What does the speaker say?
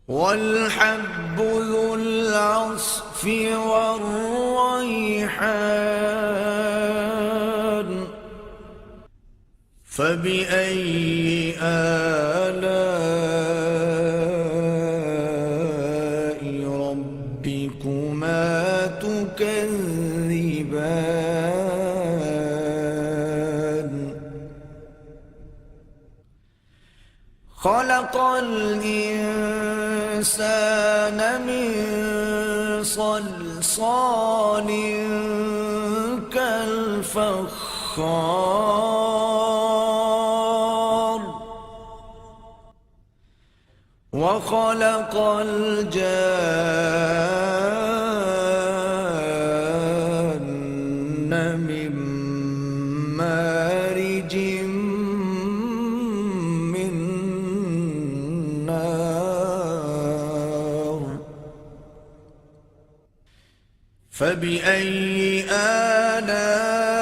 والحب ذو العصف والريحان فبأي آلاء ربكما تكذبان خلق الإنسان من صلصال كالفخار وخلق الجان من مارج من نار فبأي آلاء